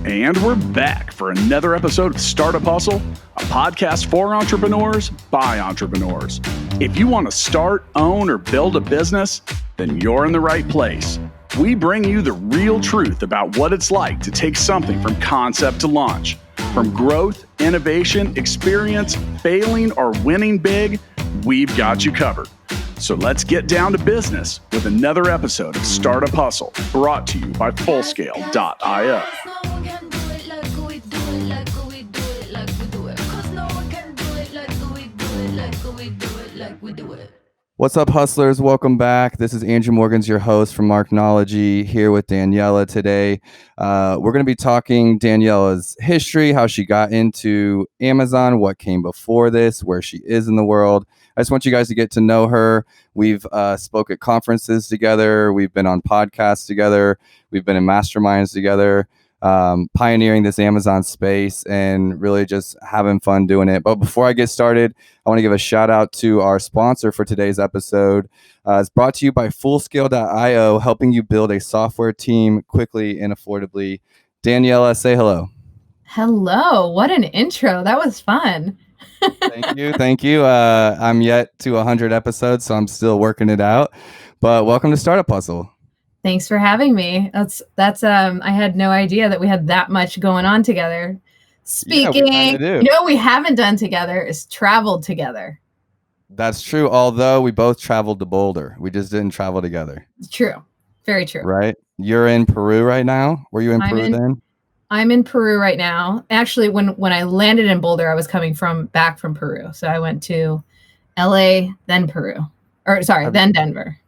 And we're back for another episode of Startup Hustle, a podcast for entrepreneurs by entrepreneurs. If you want to start, own, or build a business, then you're in the right place. We bring you the real truth about what it's like to take something from concept to launch. From growth, innovation, experience, failing, or winning big, we've got you covered. So let's get down to business with another episode of Startup Hustle, brought to you by Fullscaleio. What's up, hustlers? Welcome back. This is Andrew Morgans, your host from Marknology, here with Daniella today. We're going to be talking Daniella's history, how she got into Amazon, what came before this, where she is in the world. I just want you guys to get to know her. We've spoke at conferences together. We've been on podcasts together. We've been in masterminds together, pioneering this Amazon space and really just having fun doing it. But before I get started, I want to give a shout out to our sponsor for today's episode. It's brought to you by Fullscaleio, helping you build a software team quickly and affordably. Daniella, say hello. Hello. What an intro. That was fun. Thank you. I'm yet to 100 episodes, so I'm still working it out. But welcome to Startup Hustle. Thanks for having me. That's I had no idea that we had that much going on together. Speaking, we haven't done together is traveled together. That's true. Although we both traveled to Boulder, we just didn't travel together. True. Very true. Right. You're in Peru right now. Were you in Peru then? I'm in Peru right now. Actually, when I landed in Boulder, I was coming back from Peru. So I went to LA, then Peru. Then Denver.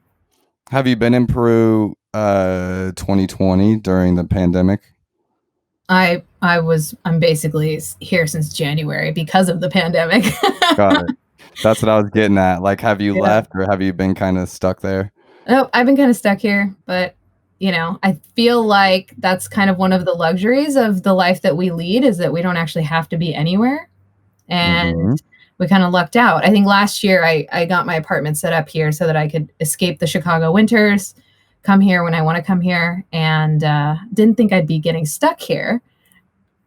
Have you been in Peru 2020 during the pandemic? I'm basically here since January because of the pandemic. Got it. That's what I was getting at. Like, have you left or have you been kind of stuck there? Oh, I've been kind of stuck here, but I feel like that's kind of one of the luxuries of the life that we lead is that we don't actually have to be anywhere. And we kind of lucked out. I think last year I got my apartment set up here so that I could escape the Chicago winters, come here when I want to come here, and didn't think I'd be getting stuck here.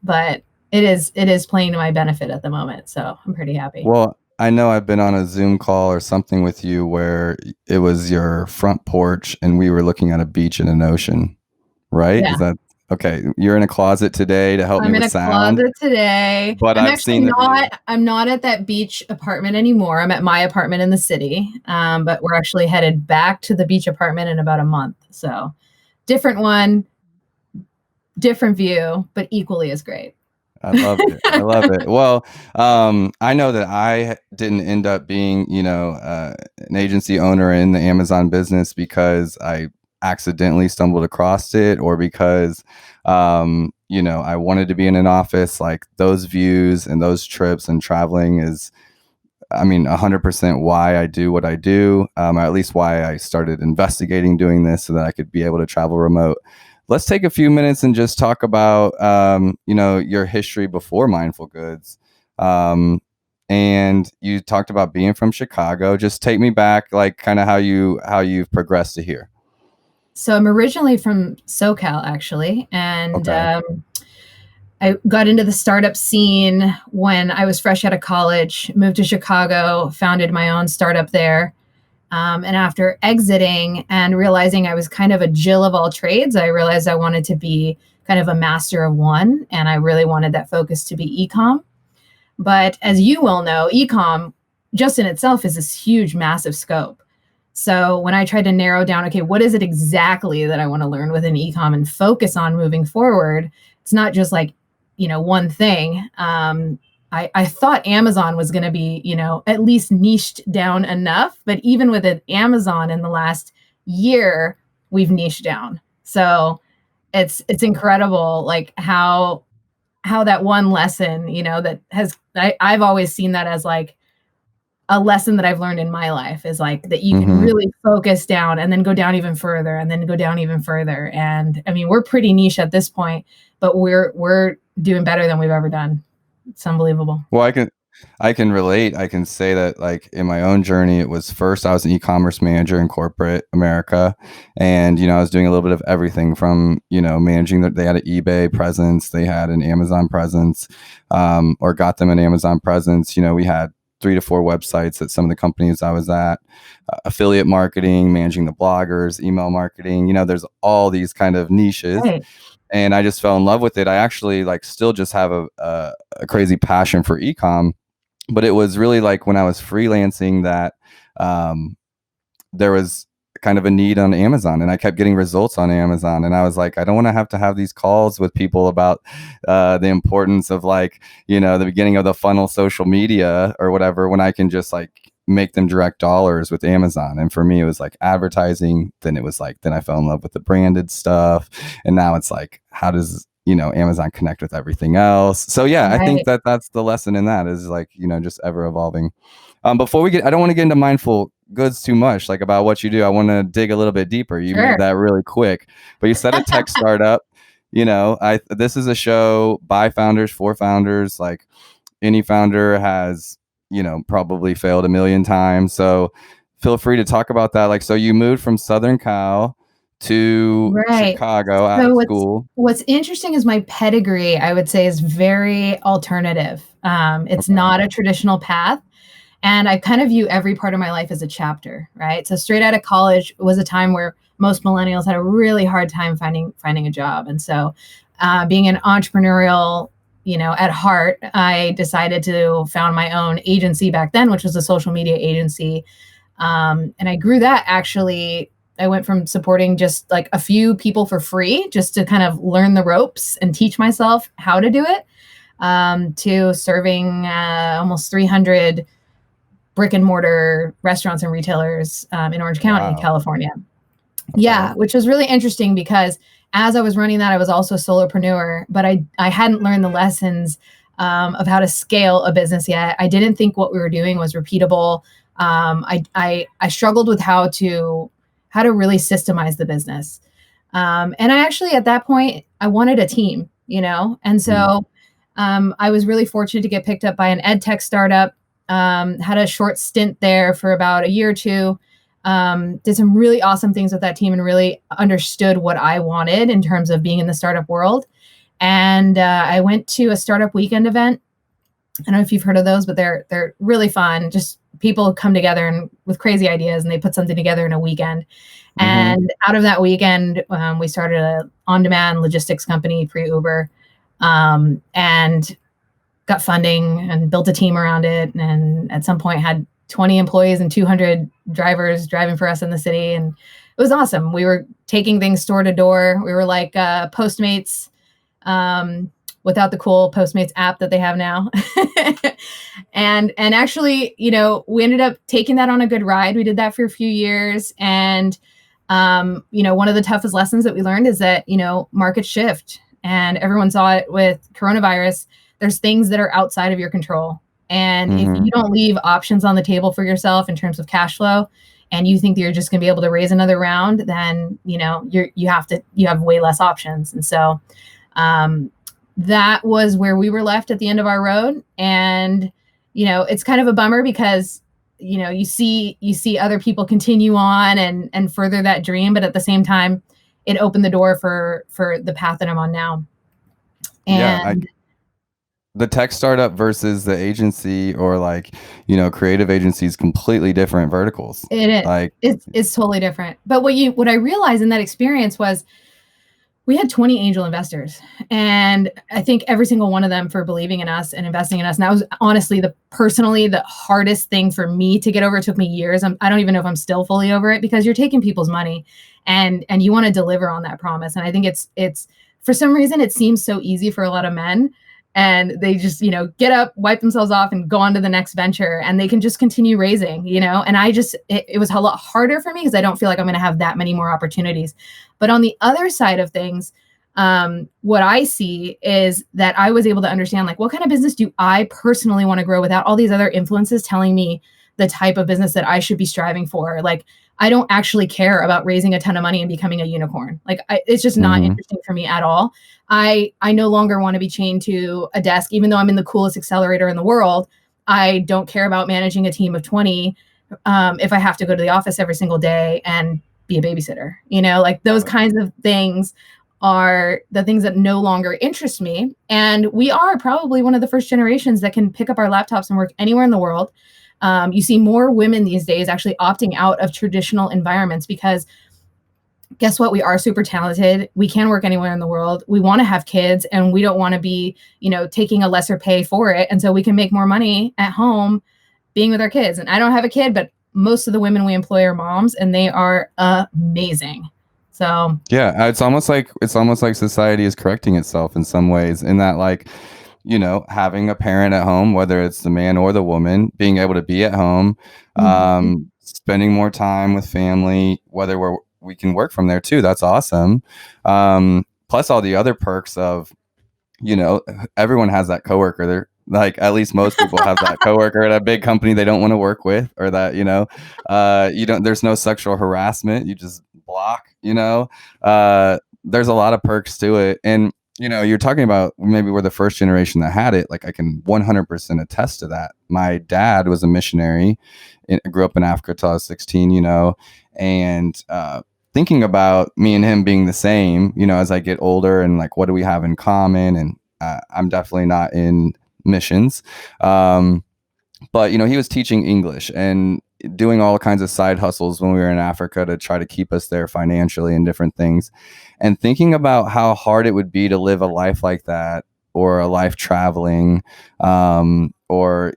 But it is playing to my benefit at the moment. So I'm pretty happy. Well, I know I've been on a Zoom call or something with you where it was your front porch and we were looking at a beach and an ocean, right? Yeah. Is that okay? You're in a closet today to help me with sound. I'm in a closet today, but I'm not at that beach apartment anymore. I'm at my apartment in the city, but we're actually headed back to the beach apartment in about a month. So different one, different view, but equally as great. I love it. Well, I know that I didn't end up being, an agency owner in the Amazon business because I accidentally stumbled across it or because, I wanted to be in an office. Like those views and those trips and traveling is, 100% why I do what I do, or at least why I started investigating doing this so that I could be able to travel remote. Let's take a few minutes and just talk about, your history before Mindful Goods. And you talked about being from Chicago. Just take me back, like kind of how you've progressed to here. So I'm originally from SoCal, actually. And I got into the startup scene when I was fresh out of college, moved to Chicago, founded my own startup there. And after exiting and realizing I was kind of a Jill of all trades, I realized I wanted to be kind of a master of one. And I really wanted that focus to be Ecom. But as you well know, Ecom just in itself is this huge, massive scope. So when I tried to narrow down, okay, what is it exactly that I want to learn within Ecom and focus on moving forward? It's not just like, one thing. I thought Amazon was going to be, at least niched down enough. But even with Amazon in the last year, we've niched down. So it's incredible, like how that one lesson, I've always seen that as like a lesson that I've learned in my life is like that you can really focus down and then go down even further and then go down even further. And we're pretty niche at this point, but we're doing better than we've ever done. It's unbelievable. Well, I can relate. I can say that, like, in my own journey, it was first I was an e-commerce manager in corporate America, and I was doing a little bit of everything from managing that. They had an eBay presence, they had an Amazon presence, or got them an Amazon presence. We had 3 to 4 websites at some of the companies I was at, affiliate marketing, managing the bloggers, email marketing. There's all these kind of niches. Right. And I just fell in love with it. I actually still just have a crazy passion for ecom, but it was really like when I was freelancing that there was kind of a need on Amazon, and I kept getting results on Amazon, and I was like, I don't want to have these calls with people about the importance of the beginning of the funnel, social media or whatever, when I can just make them direct dollars with Amazon. And for me, it was advertising. Then I fell in love with the branded stuff, and now it's how does Amazon connect with everything else? So yeah, Right. I think that's the lesson in that is just ever evolving. Before I don't want to get into mindful goods too much, about what you do. I want to dig a little bit deeper. You made that really quick, but you said a tech startup. This is a show by founders for founders. Any founder has probably failed a million times. So feel free to talk about that. So you moved from Southern Cal to Chicago out of school. What's interesting is my pedigree, I would say, is very alternative. It's not a traditional path. And I kind of view every part of my life as a chapter, right? So straight out of college was a time where most millennials had a really hard time finding a job. And so being an entrepreneurial, at heart, I decided to found my own agency back then, which was a social media agency. And I grew that actually. I went from supporting just a few people for free, just to kind of learn the ropes and teach myself how to do it, to serving almost 300 brick and mortar restaurants and retailers in Orange County, California. Okay. Yeah, which was really interesting because as I was running that, I was also a solopreneur, but I hadn't learned the lessons of how to scale a business yet. I didn't think what we were doing was repeatable. I struggled with how to really systemize the business. And I actually, at that point, I wanted a team, and so I was really fortunate to get picked up by an ed tech startup. Had a short stint there for about a year or two, did some really awesome things with that team and really understood what I wanted in terms of being in the startup world. And I went to a startup weekend event. I don't know if you've heard of those, but they're really fun. Just people come together and with crazy ideas, and they put something together in a weekend. Mm-hmm. And out of that weekend, we started a on-demand logistics company, pre-Uber, and got funding and built a team around it. And at some point had 20 employees and 200 drivers driving for us in the city. And it was awesome. We were taking things door to door. We were like Postmates, without the cool Postmates app that they have now. and actually, we ended up taking that on a good ride. We did that for a few years. And, one of the toughest lessons that we learned is that, markets shift, and everyone saw it with coronavirus. There's things that are outside of your control. And if you don't leave options on the table for yourself in terms of cash flow, and you think that you're just going to be able to raise another round, then, you have way less options. And so that was where we were left at the end of our road. And, it's kind of a bummer because, you see other people continue on and further that dream. But at the same time, it opened the door for the path that I'm on now. And the tech startup versus the agency or creative agencies, completely different verticals. It is. It's totally different. But what I realized in that experience was we had 20 angel investors, and I think every single one of them for believing in us and investing in us. And that was honestly personally the hardest thing for me to get over. It took me years. I don't even know if I'm still fully over it, because you're taking people's money and you want to deliver on that promise. And I think it's for some reason, it seems so easy for a lot of men. And they just, get up, wipe themselves off and go on to the next venture, and they can just continue raising, and it was a lot harder for me because I don't feel like I'm going to have that many more opportunities. But on the other side of things, what I see is that I was able to understand, what kind of business do I personally want to grow without all these other influences telling me the type of business that I should be striving for. I don't actually care about raising a ton of money and becoming a unicorn. It's just not interesting for me at all. I no longer want to be chained to a desk, even though I'm in the coolest accelerator in the world. I don't care about managing a team of 20 if I have to go to the office every single day and be a babysitter. Like those kinds of things are the things that no longer interest me. And we are probably one of the first generations that can pick up our laptops and work anywhere in the world. You see more women these days actually opting out of traditional environments because guess what? We are super talented. We can work anywhere in the world. We want to have kids and we don't want to be, taking a lesser pay for it. And so we can make more money at home being with our kids. And I don't have a kid, but most of the women we employ are moms and they are amazing. So yeah, it's almost like society is correcting itself in some ways, in that, like, having a parent at home, whether it's the man or the woman, being able to be at home, spending more time with family, whether we can work from there too. That's awesome. Plus all the other perks of, everyone has that coworker. They're like, at least most people have that coworker at a big company they don't want to work with, or that, there's no sexual harassment. You just block, there's a lot of perks to it. And, you're talking about maybe we're the first generation that had it. Like, I can 100% attest to that. My dad was a missionary, grew up in Africa till I was 16, and thinking about me and him being the same, as I get older, and like, what do we have in common? And I'm definitely not in missions. But, he was teaching English and doing all kinds of side hustles when we were in Africa to try to keep us there financially and different things. And thinking about how hard it would be to live a life like that, or a life traveling, or,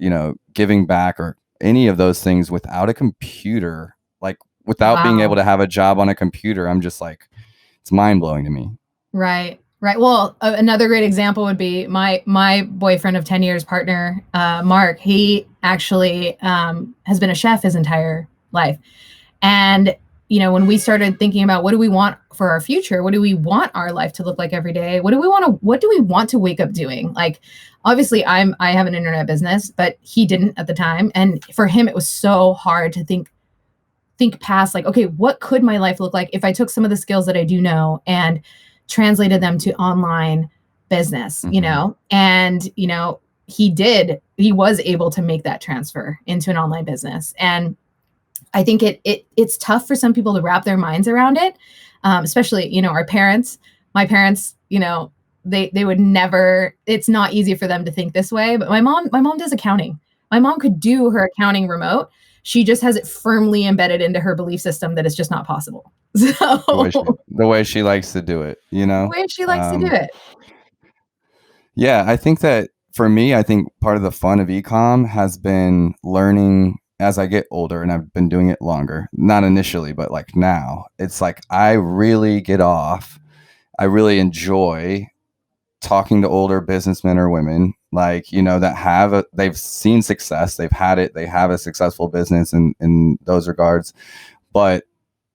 giving back, or any of those things without a computer, like without being able to have a job on a computer. I'm just like, it's mind blowing to me. Right. Well, another great example would be my boyfriend of 10 years, partner, Mark. He actually has been a chef his entire life. And, when we started thinking about what do we want for our future, what do we want our life to look like every day? What do we want to wake up doing? Like, obviously I have an internet business, but he didn't at the time. And for him, it was so hard to think past, like, okay, what could my life look like if I took some of the skills that I do know and translated them to online business, and, he was able to make that transfer into an online business. And I think it's tough for some people to wrap their minds around it. Especially, my parents, they would never, it's not easy for them to think this way, but my mom does accounting. My mom could do her accounting remote. She just has it firmly embedded into her belief system that it's just not possible. So the way she likes to do it, the way she likes to do it. Yeah, I think that for me, I think part of the fun of Ecom has been learning as I get older, and I've been doing it longer, not initially, but like now, it's like, I really get off. I really enjoy talking to older businessmen or women, like, that they've seen success, they've had it, they have a successful business in those regards, but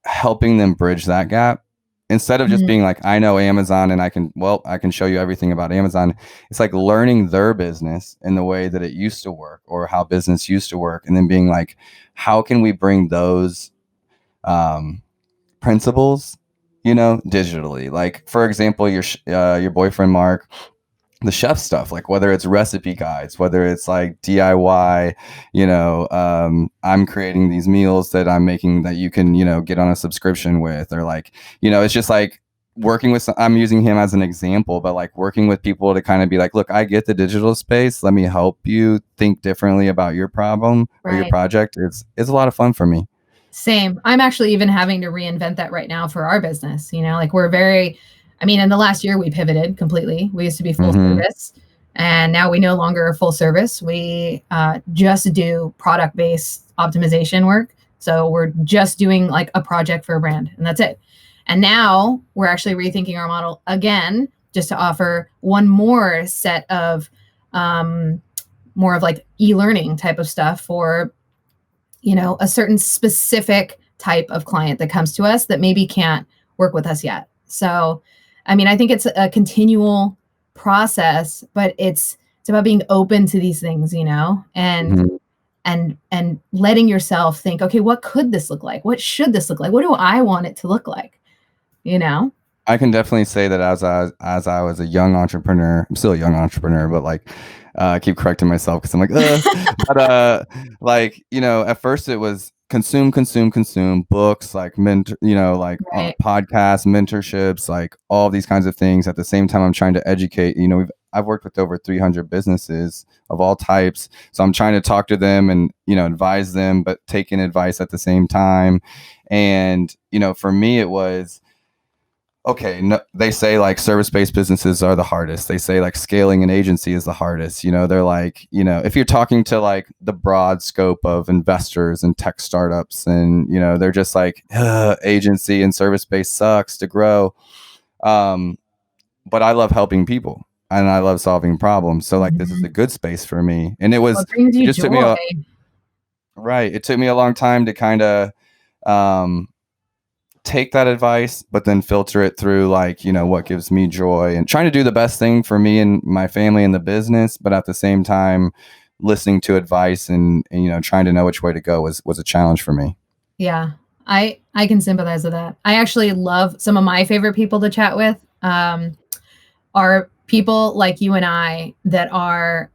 helping them bridge that gap, instead of just being like, I know Amazon and I can show you everything about Amazon. It's like learning their business in the way that it used to work, or how business used to work, and then being like, how can we bring those principles, digitally? Like, for example, your boyfriend Mark, the chef stuff, like whether it's recipe guides, whether it's like DIY, I'm creating these meals that I'm making that you can, get on a subscription with, or like, it's just like working with, I'm using him as an example, but like working with people to kind of be like, look, I get the digital space. Let me help you think differently about your problem or your project. It's a lot of fun for me. Same. I'm actually even having to reinvent that right now for our business. Like in the last year we pivoted completely. We used to be full service, and now we no longer are full service. We just do product-based optimization work. So we're just doing like a project for a brand, and that's it. And now we're actually rethinking our model again, just to offer one more set of more of like e-learning type of stuff for, a certain specific type of client that comes to us that maybe can't work with us yet. So I think it's a continual process, but it's about being open to these things, and letting yourself think, okay, what could this look like? What should this look like? What do I want it to look like? I can definitely say that as I was a young entrepreneur, I'm still a young entrepreneur, but like I keep correcting myself because I'm like, but like, you know, at first it was consume books, like mentor, you know, like Right. podcasts, mentorships, like all these kinds of things. At the same time, I'm trying to educate. You know, I've worked with over 300 businesses of all types, so I'm trying to talk to them and, you know, advise them, but taking advice at the same time. And you know, for me, it was okay. No, they say like service-based businesses are the hardest. They say like scaling an agency is the hardest. You know, they're like, you know, if you're talking to like the broad scope of investors and tech startups, and you know, they're just like agency and service-based sucks to grow. Um, but I love helping people and I love solving problems. So like, this is a good space for me. And What brings it you just took me joy? right. It took me a long time to kind of, um, take that advice, but then filter it through like, you know, what gives me joy and trying to do the best thing for me and my family and the business. But at the same time, listening to advice and you know, trying to know which way to go was a challenge for me. Yeah, I can sympathize with that. I actually love some of my favorite people to chat with are people like you and I that are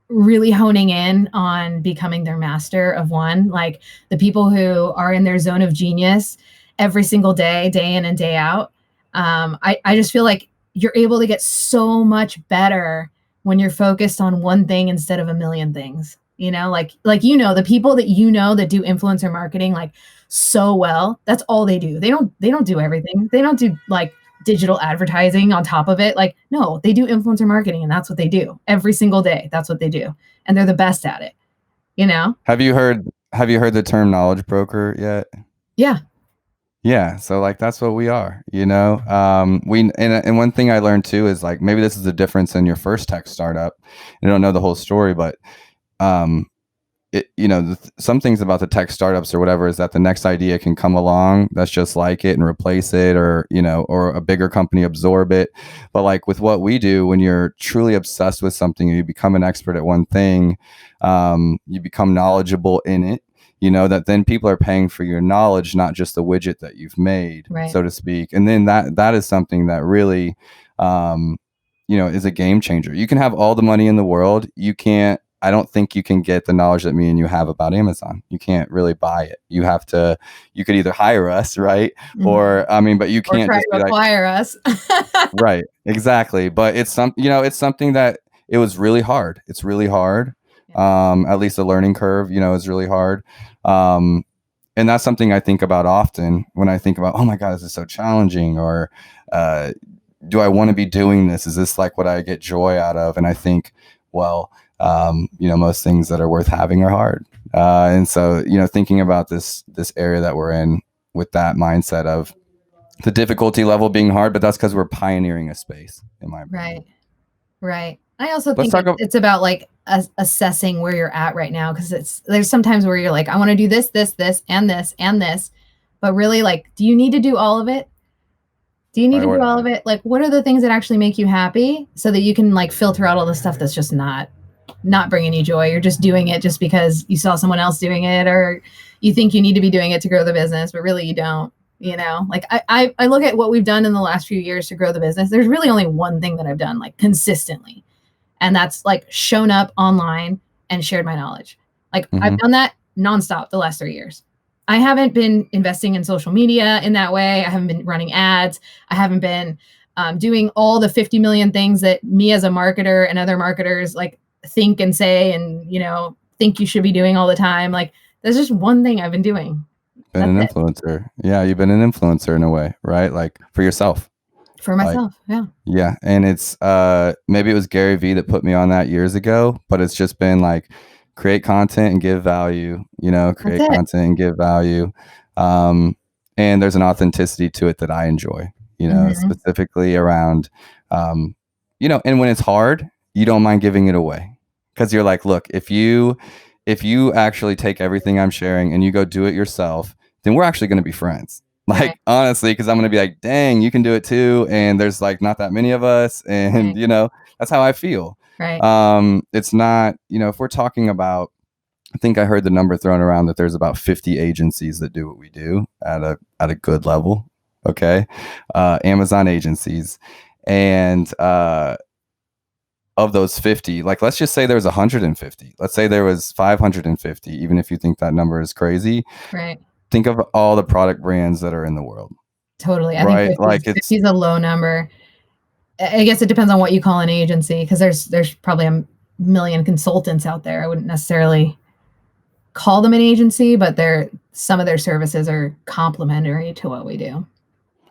really honing in on becoming their master of one, like the people who are in their zone of genius every single day, day in and day out. I just feel like you're able to get so much better when you're focused on one thing instead of a million things. You know, like you know, the people that you know that do influencer marketing like so well, that's all they do. They don't do everything. They don't do like digital advertising on top of it. Like, no, they do influencer marketing and that's what they do every single day. That's what they do. And they're the best at it, you know? Have you heard the term knowledge broker yet? Yeah. Yeah, so like that's what we are, you know. And one thing I learned too is like maybe this is the difference in your first tech startup. You don't know the whole story, but um, it, you know, some things about the tech startups or whatever is that the next idea can come along that's just like it and replace it, or you know, or a bigger company absorb it. But like with what we do, when you're truly obsessed with something and you become an expert at one thing, you become knowledgeable in it. You know that then people are paying for your knowledge, not just the widget that you've made, Right. so to speak. And then that is something that really, you know, is a game changer. You can have all the money in the world, you can't. I don't think you can get the knowledge that me and you have about Amazon. You can't really buy it. You have to, you could either hire us, right? Mhm. Or, I mean, but you Or can't try just to be like, acquire us. right, exactly. But it's you know, it's something that it was really hard. It's really hard. At least the learning curve, you know, is really hard. Um, and that's something I think about often when I think about, oh my God, this is so challenging, or uh, do I want to be doing this? Is this like what I get joy out of? And I think, well, you know, most things that are worth having are hard. And so, you know, thinking about this area that we're in with that mindset of the difficulty level being hard, but that's because we're pioneering a space, in my opinion. Right. Right. I also Let's think talk about, it's about like assessing where you're at right now. Cause there's sometimes where you're like, I want to do this, this, and this, and this. But really, like, do you need to do all of it? Do you need to do all of it? Like, what are the things that actually make you happy so that you can like filter out all the stuff that's just not bringing you joy? You're just doing it just because you saw someone else doing it, or you think you need to be doing it to grow the business, but really you don't. You know, like I look at what we've done in the last few years to grow the business. There's really only one thing that I've done like consistently, and that's like shown up online and shared my knowledge. Like I've done that nonstop the last 3 years. I haven't been investing in social media in that way. I haven't been running ads. I haven't been doing all the 50 million things that me as a marketer and other marketers like think and say and, you know, think you should be doing all the time. Like there's just one thing I've been doing. been an influencer. Yeah, you've been an influencer in a way, right? Like for yourself. For myself. Like, yeah. And it's maybe it was Gary Vee that put me on that years ago, but it's just been like create content and give value, you know, create content and give value. And there's an authenticity to it that I enjoy, you know, specifically around you know, and when it's hard, you don't mind giving it away. Because you're like, look, if you actually take everything I'm sharing and you go do it yourself, then we're actually going to be friends. Like, honestly, because I'm going to be like, dang, you can do it too. And there's like not that many of us. And, you know, that's how I feel. Right. It's not, you know, if we're talking about, I think I heard the number thrown around that there's about 50 agencies that do what we do at a good level. Okay. Amazon agencies. And of those 50, like, let's just say there was 150. Let's say there was 550, even if you think that number is crazy. Right. Think of all the product brands that are in the world. Totally. I Right? think Like 50 is a low number. I guess it depends on what you call an agency, because there's probably a million consultants out there. I wouldn't necessarily call them an agency, but some of their services are complementary to what we do.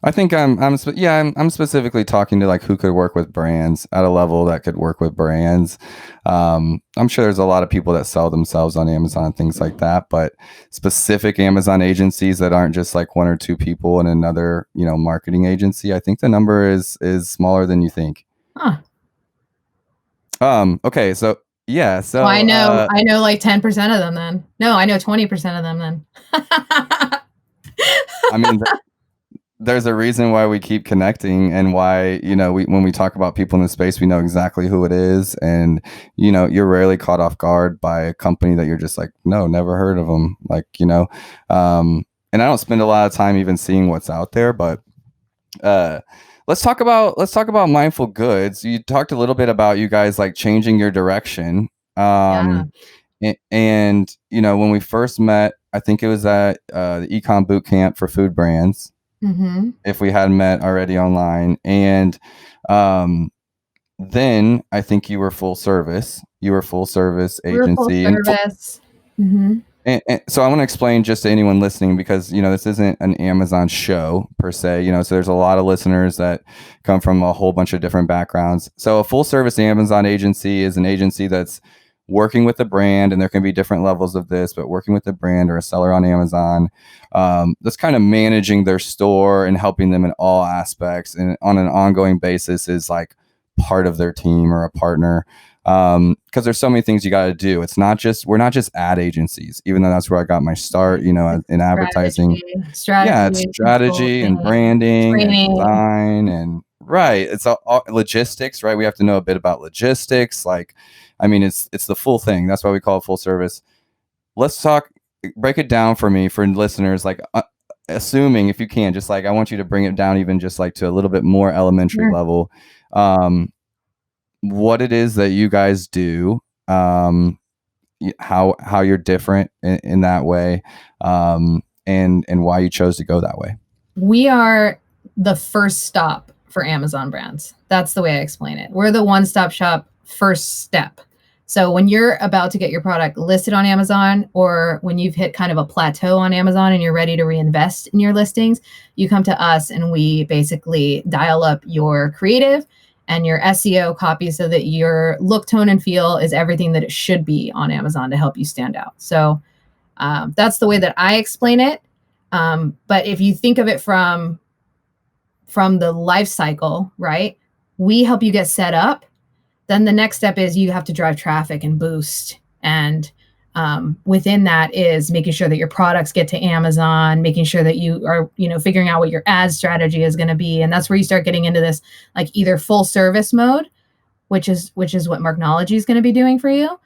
I think I'm specifically talking to like who could work with brands at a level that could work with brands. I'm sure there's a lot of people that sell themselves on Amazon and things like that, but specific Amazon agencies that aren't just like one or two people in another, marketing agency. I think the number is smaller than you think. Huh. Okay. So yeah. So I know like 10% of them then. No, I know 20% of them then. I mean, there's a reason why we keep connecting, and why, when we talk about people in the space, we know exactly who it is. And, you're rarely caught off guard by a company that you're just like, no, never heard of them. Like, and I don't spend a lot of time even seeing what's out there, but, let's talk about Mindful Goods. You talked a little bit about you guys like changing your direction. Yeah. And, when we first met, I think it was at the Ecom boot camp for food brands. Mm-hmm. If we hadn't met already online. And then I think you were full service. You were full service agency. We're full service. Mm-hmm. And so I want to explain just to anyone listening, because, this isn't an Amazon show per se, so there's a lot of listeners that come from a whole bunch of different backgrounds. So a full service Amazon agency is an agency that's working with the brand, and there can be different levels of this, but working with the brand or a seller on Amazon, that's kind of managing their store and helping them in all aspects, and on an ongoing basis is like part of their team or a partner. Because there's so many things you got to do. We're not just ad agencies, even though that's where I got my start, in advertising. Strategy, It's strategy and branding training, and design, and right. It's all logistics, right? We have to know a bit about logistics. Like, I mean, it's the full thing. That's why we call it full service. Let's break it down for me, for listeners, like, assuming, if you can, just like, I want you to bring it down even just like to a little bit more elementary level. What it is that you guys do, how you're different in that way, and why you chose to go that way. We are the first stop for Amazon brands. That's the way I explain it. We're the one-stop shop, first step. So when you're about to get your product listed on Amazon, or when you've hit kind of a plateau on Amazon and you're ready to reinvest in your listings, you come to us and we basically dial up your creative and your SEO copy so that your look, tone, and feel is everything that it should be on Amazon to help you stand out. So that's the way that I explain it. But if you think of it from the life cycle, right? We help you get set up. Then the next step is you have to drive traffic and boost. And within that is making sure that your products get to Amazon, making sure that you are, figuring out what your ad strategy is going to be. And that's where you start getting into this, like, either full service mode, which is what Marknology is going to be doing for you,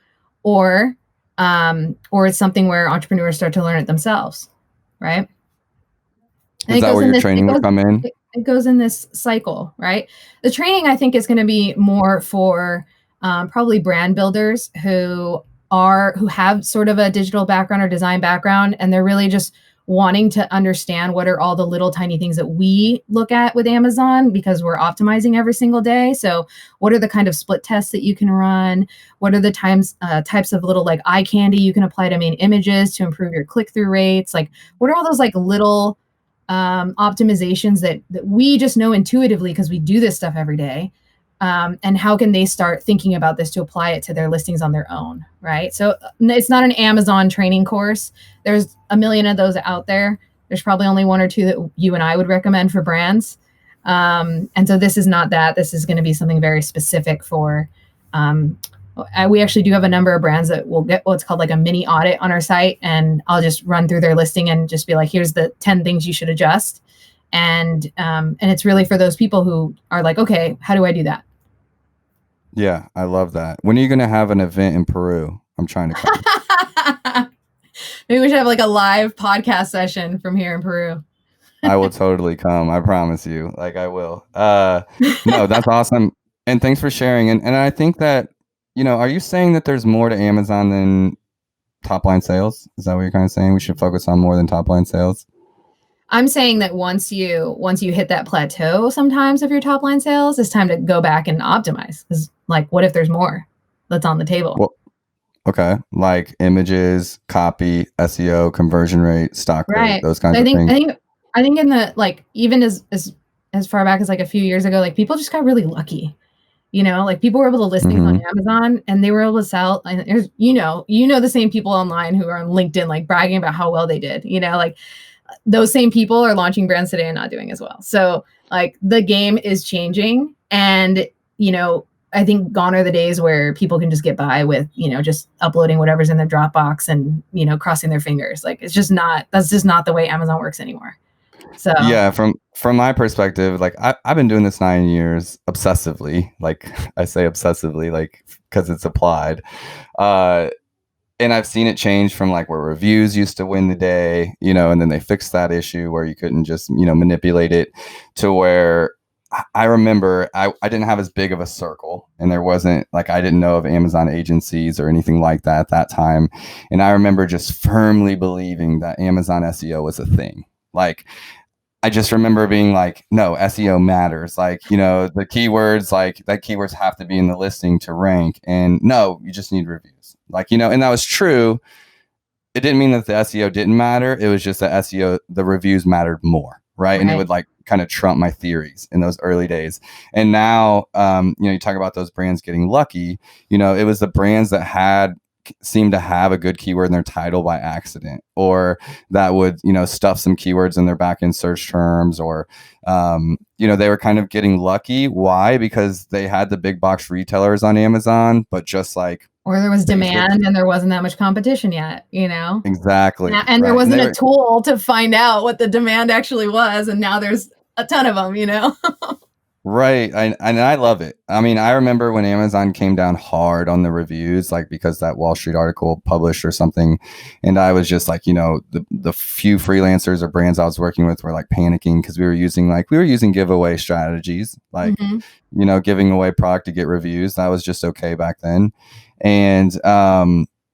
or it's something where entrepreneurs start to learn it themselves, right? Is that where your training will come in? It goes in this cycle, right? The training, I think, is going to be more for probably brand builders who have sort of a digital background or design background, and they're really just wanting to understand what are all the little tiny things that we look at with Amazon, because we're optimizing every single day. So what are the kind of split tests that you can run? What are the types of little like eye candy you can apply to main images to improve your click-through rates? Like, what are all those like little optimizations that we just know intuitively because we do this stuff every day, and how can they start thinking about this to apply it to their listings on their own, right? So it's not an Amazon training course. There's a million of those out there. There's probably only one or two that you and I would recommend for brands, and so this is not that. This is going to be something very specific for we actually do have a number of brands that will get what's called like a mini audit on our site, and I'll just run through their listing and just be like, here's the 10 things you should adjust. And it's really for those people who are like, okay, how do I do that? Yeah, I love that. When are you going to have an event in Peru? I'm trying to come. Maybe we should have like a live podcast session from here in Peru. I will totally come. I promise you. Like I will. No, that's awesome. And thanks for sharing. And I think that, are you saying that there's more to Amazon than top line sales? Is that what you're kind of saying? We should focus on more than top line sales? I'm saying that once you hit that plateau sometimes of your top line sales, it's time to go back and optimize. Because like, what if there's more that's on the table? Well, okay. Like images, copy, SEO, conversion rate, stock rate, Right. those kinds of things. I think in the, like, even as far back as like a few years ago, like people just got really lucky. Like people were able to list things on Amazon and they were able to sell. And there's, the same people online who are on LinkedIn, like bragging about how well they did, like those same people are launching brands today and not doing as well. So like the game is changing, and, I think gone are the days where people can just get by with, just uploading whatever's in their Dropbox and, crossing their fingers. Like that's just not the way Amazon works anymore. So yeah, from my perspective, like I've been doing this 9 years obsessively. Like I say obsessively, like because it's applied. And I've seen it change from like where reviews used to win the day, and then they fixed that issue where you couldn't just, manipulate it, to where I remember I didn't have as big of a circle, and there wasn't like, I didn't know of Amazon agencies or anything like that at that time. And I remember just firmly believing that Amazon SEO was a thing. Like, I just remember being like, no, SEO matters. Like, the keywords, like that keywords have to be in the listing to rank. And no, you just need reviews. Like, and that was true. It didn't mean that the SEO didn't matter. It was just that SEO, the reviews mattered more. Right. And it would like kind of trump my theories in those early days. And now, you talk about those brands getting lucky, it was the brands that seemed to have a good keyword in their title by accident, or that would, stuff some keywords in their back end search terms, or, they were kind of getting lucky. Why? Because they had the big box retailers on Amazon, but just like, or there was demand and there wasn't that much competition yet, Exactly. And there wasn't a tool to find out what the demand actually was. And now there's a ton of them, Right. And I love it. I mean, I remember when Amazon came down hard on the reviews, like because that Wall Street article published or something. And I was just like, the few freelancers or brands I was working with were like panicking because we were using giveaway strategies, like, giving away product to get reviews. That was just okay back then. And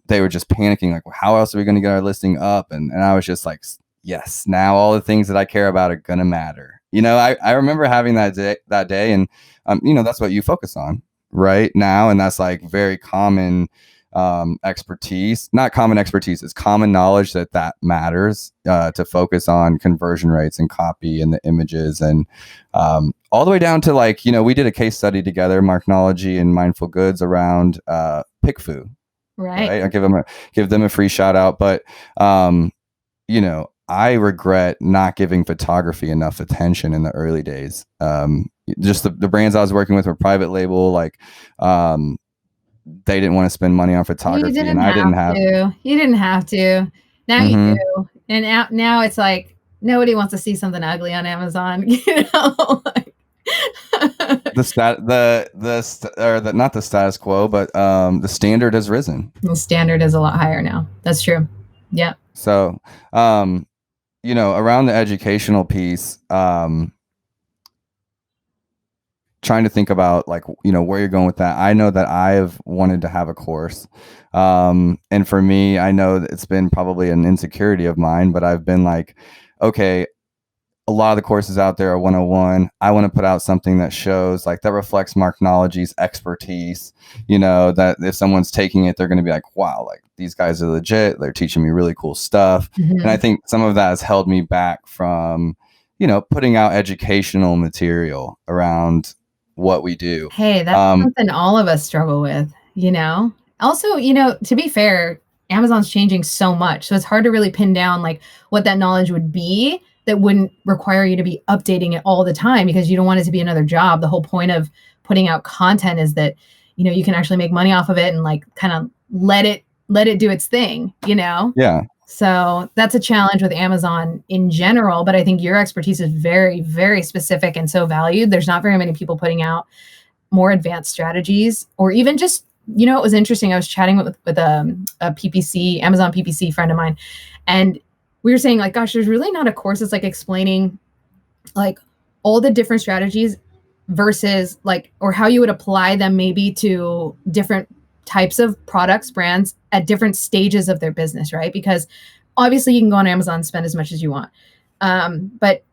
they were just panicking, like, well, how else are we going to get our listing up? And I was just like, yes, now all the things that I care about are going to matter. I remember having that day, and that's what you focus on right now, and that's like very common expertise. Not common expertise; it's common knowledge that matters to focus on conversion rates and copy and the images, and all the way down to like we did a case study together, Marknology and Mindful Goods, around PickFu. Right? I give them a free shout out, but I regret not giving photography enough attention in the early days. Just the brands I was working with were private label, like they didn't want to spend money on photography, and I didn't have to. You didn't have to. Now you do. And now it's like nobody wants to see something ugly on Amazon, like, not the status quo, but the standard has risen. The standard is a lot higher now. That's true. Yeah. So, around the educational piece, trying to think about like, where you're going with that. I know that I've wanted to have a course. And for me, I know that it's been probably an insecurity of mine, but I've been like, okay, a lot of the courses out there are 101. I want to put out something that shows like that reflects Marknology's expertise, that if someone's taking it, they're going to be like, wow, like these guys are legit. They're teaching me really cool stuff. And I think some of that has held me back from, putting out educational material around what we do. Hey, that's something all of us struggle with, Also, to be fair, Amazon's changing so much. So it's hard to really pin down like what that knowledge would be that wouldn't require you to be updating it all the time, because you don't want it to be another job. The whole point of putting out content is that, you can actually make money off of it and like kind of let it do its thing, Yeah. So that's a challenge with Amazon in general, but I think your expertise is very, very specific and so valued. There's not very many people putting out more advanced strategies, or even just, it was interesting. I was chatting with a PPC, Amazon PPC friend of mine, and we were saying like, gosh, there's really not a course that's like explaining like all the different strategies versus like, or how you would apply them maybe to different types of products, brands at different stages of their business, right? Because obviously you can go on Amazon and spend as much as you want. But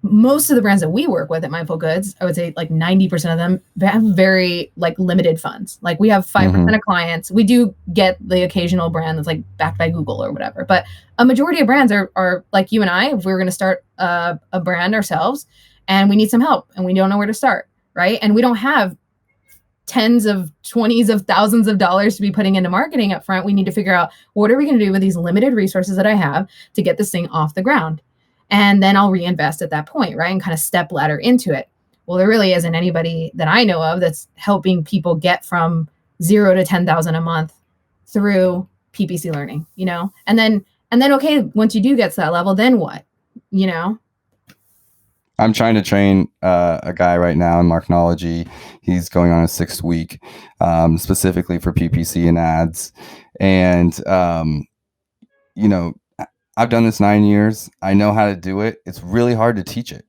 most of the brands that we work with at Mindful Goods, I would say like 90% of them have very like limited funds. Like we have 5% of clients. We do get the occasional brand that's like backed by Google or whatever, but a majority of brands are like you and I, if we were going to start a brand ourselves and we need some help and we don't know where to start, right? And we don't have tens of 20s of thousands of dollars to be putting into marketing up front. We need to figure out what are we going to do with these limited resources that I have to get this thing off the ground. And then I'll reinvest at that point, right? And kind of step ladder into it. Well, there really isn't anybody that I know of that's helping people get from 0 to 10,000 a month through PPC learning, you know? And then, okay, once you do get to that level, then what, you know? I'm trying to train a guy right now in Marknology. He's going on a 6th week, specifically for PPC and ads. And, you know, I've done this 9 years. I know how to do it. It's really hard to teach it.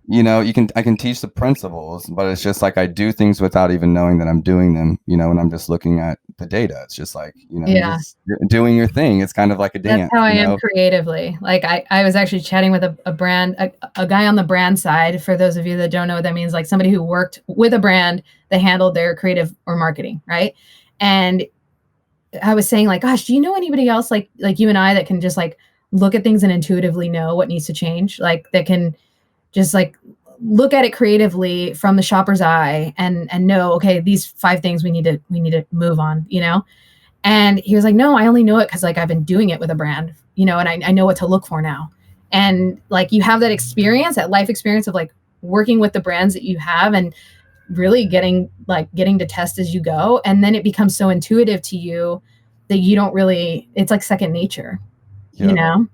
You know, I can teach the principles, but it's just like I do things without even knowing that I'm doing them, you know, and I'm just looking at the data. It's just like, you know, you're doing your thing. It's kind of like a dance. That's how I am creatively. Like I was actually chatting with a brand, a guy on the brand side, for those of you that don't know what that means, like somebody who worked with a brand that handled their creative or marketing, right? And I was saying like, gosh, do you know anybody else like you and I that can just like look at things and intuitively know what needs to change? Like that can just like look at it creatively from the shopper's eye and know, okay, these 5 things we need to move on, you know? And he was like, no, I only know it because like I've been doing it with a brand, you know, and I know what to look for now. And like you have that experience, that life experience of like working with the brands that you have and really getting to test as you go. And then it becomes so intuitive to you that you don't really, it's like second nature, you know?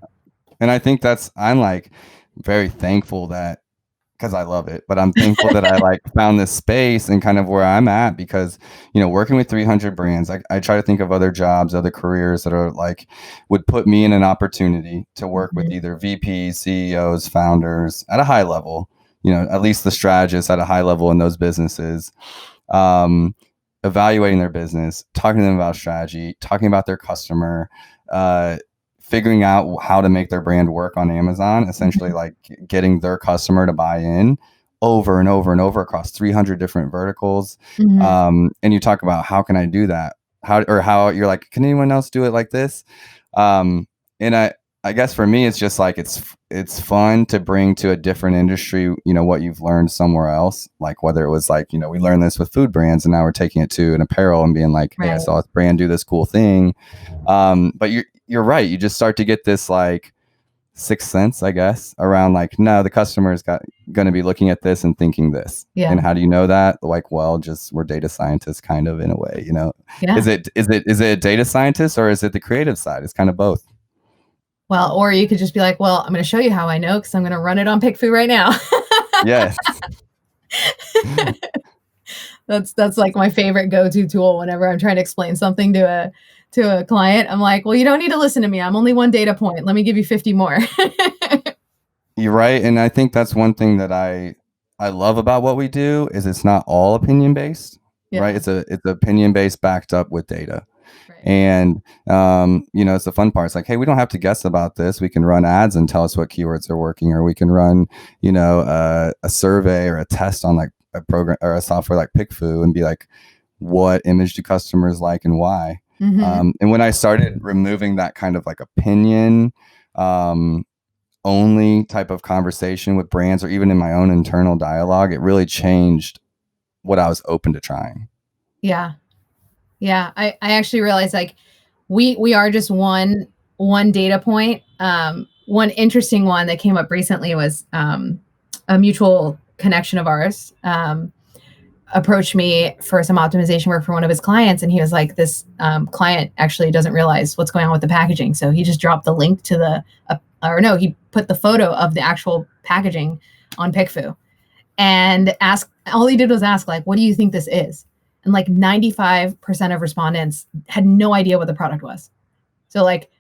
And I think I'm like very thankful that, because I love it, but I'm thankful that I like found this space and kind of where I'm at, because, you know, working with 300 brands, I try to think of other jobs, other careers that are like, would put me in an opportunity to work with either VPs, CEOs, founders at a high level, you know, at least the strategists at a high level in those businesses, evaluating their business, talking to them about strategy, talking about their customer, figuring out how to make their brand work on Amazon, essentially like getting their customer to buy in over and over and over across 300 different verticals. And you talk about, how can I do that? How you're like, can anyone else do it like this? And I guess for me, it's just like, it's fun to bring to a different industry, you know, what you've learned somewhere else. Like whether it was like, you know, we learned this with food brands and now we're taking it to an apparel and being like, hey, I saw this brand do this cool thing. But you're right. You just start to get this like sixth sense, I guess, around like, no, the customer is going to be looking at this and thinking this. Yeah. And how do you know that? Like, well, just we're data scientists kind of in a way, you know. Yeah. Is it a data scientist or is it the creative side? It's kind of both. Well, or you could just be like, well, I'm going to show you how I know because I'm going to run it on PickFu right now. Yes. That's like my favorite go-to tool whenever I'm trying to explain something to a client. I'm like, well, you don't need to listen to me. I'm only one data point. Let me give you 50 more. You're right. And I think that's one thing that I love about what we do is it's not all opinion based, right? It's opinion based backed up with data. Right. And, you know, it's the fun part. It's like, hey, we don't have to guess about this. We can run ads and tell us what keywords are working, or we can run, you know, a survey or a test on like a program or a software like PickFu and be like, what image do customers like and why? And when I started removing that kind of like opinion only type of conversation with brands, or even in my own internal dialogue, it really changed what I was open to trying. Yeah. Yeah. I actually realized like we are just one data point. One interesting one that came up recently was a mutual connection of ours approached me for some optimization work for one of his clients. And he was like, this client actually doesn't realize what's going on with the packaging. So he just dropped the link to he put the photo of the actual packaging on PickFu and all he did was ask like, what do you think this is? And like 95% of respondents had no idea what the product was. So like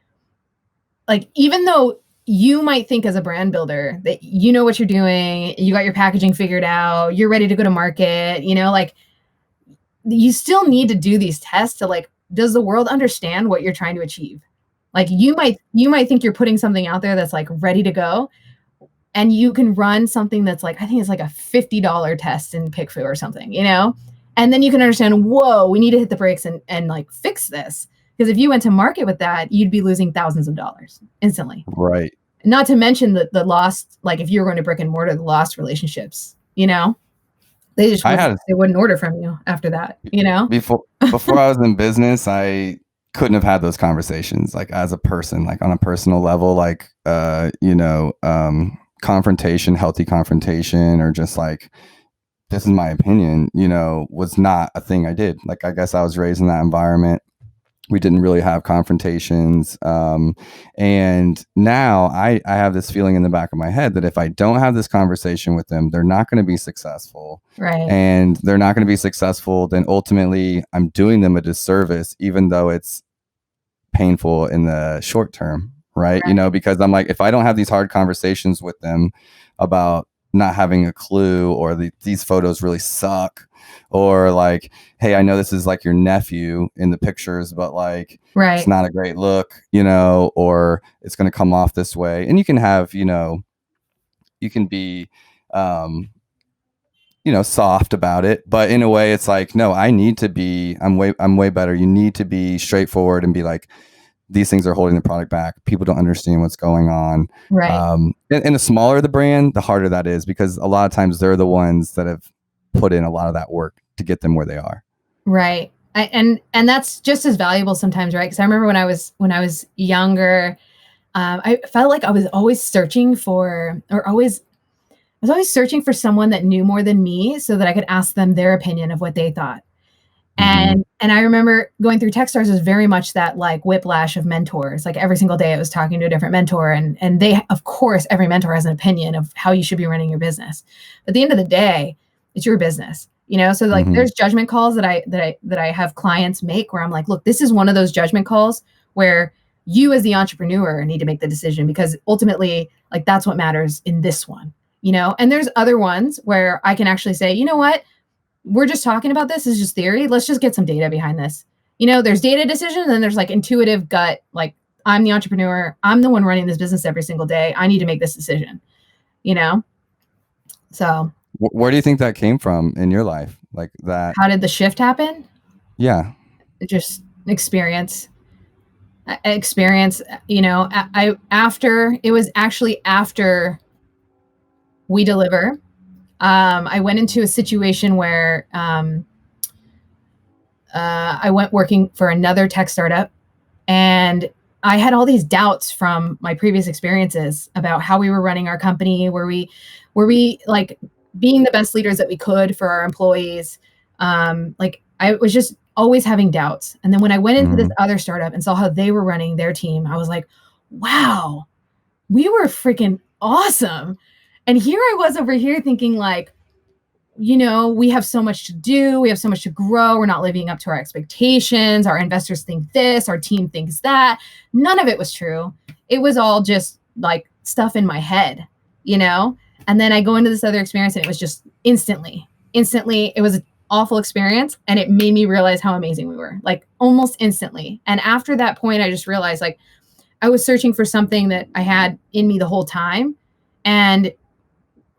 even though you might think as a brand builder that you know what you're doing, you got your packaging figured out, you're ready to go to market, like you still need to do these tests to like, does the world understand what you're trying to achieve? Like you might think you're putting something out there that's like ready to go, and you can run something that's like, I think it's like a $50 test in PickFu or something, and then you can understand, whoa, we need to hit the brakes and like fix this. Because if you went to market with that, you'd be losing thousands of dollars instantly. Right. Not to mention the lost, like if you were going to brick and mortar, the lost relationships, they just they wouldn't order from you after that, Before I was in business, I couldn't have had those conversations like as a person, like on a personal level, like confrontation, healthy confrontation, or just like, this is my opinion, was not a thing I did. Like, I guess I was raised in that environment. We didn't really have confrontations. And now I have this feeling in the back of my head that if I don't have this conversation with them, they're not going to be successful. Right. And they're not going to be successful. Then ultimately I'm doing them a disservice, even though it's painful in the short term. Right. Because I'm like, if I don't have these hard conversations with them about not having a clue, or these photos really suck, or like, hey, I know this is like your nephew in the pictures, but like, it's not a great look, or it's going to come off this way. And you can have, you can be, soft about it, but in a way it's like, no, I'm way better. You need to be straightforward and be like, these things are holding the product back. People don't understand what's going on. Right. And the smaller the brand, the harder that is, because a lot of times they're the ones that have put in a lot of that work to get them where they are. Right. And that's just as valuable sometimes, right? Because I remember when I was younger, I felt like I was always searching for someone that knew more than me so that I could ask them their opinion of what they thought. And I remember going through Techstars was very much that like whiplash of mentors. Like every single day I was talking to a different mentor, and they, of course, every mentor has an opinion of how you should be running your business. But at the end of the day, it's your business, So like there's judgment calls that I have clients make where I'm like, look, this is one of those judgment calls where you as the entrepreneur need to make the decision, because ultimately like that's what matters in this one, And there's other ones where I can actually say, you know what? We're just talking about this is just theory. Let's just get some data behind this. There's data decisions, and then there's like intuitive gut. Like I'm the entrepreneur. I'm the one running this business every single day. I need to make this decision, So where do you think that came from in your life? Like that? How did the shift happen? Yeah. Just experience, it was actually after We Deliver. I went into a situation where I went working for another tech startup, and I had all these doubts from my previous experiences about how we were running our company. Were we like being the best leaders that we could for our employees? Like I was just always having doubts. And then when I went into this other startup and saw how they were running their team, I was like, wow, we were freaking awesome. And here I was over here thinking like, we have so much to do. We have so much to grow. We're not living up to our expectations. Our investors think this, our team thinks that. None of it was true. It was all just like stuff in my head, And then I go into this other experience, and it was just instantly, it was an awful experience. And it made me realize how amazing we were, like almost instantly. And after that point, I just realized like I was searching for something that I had in me the whole time. And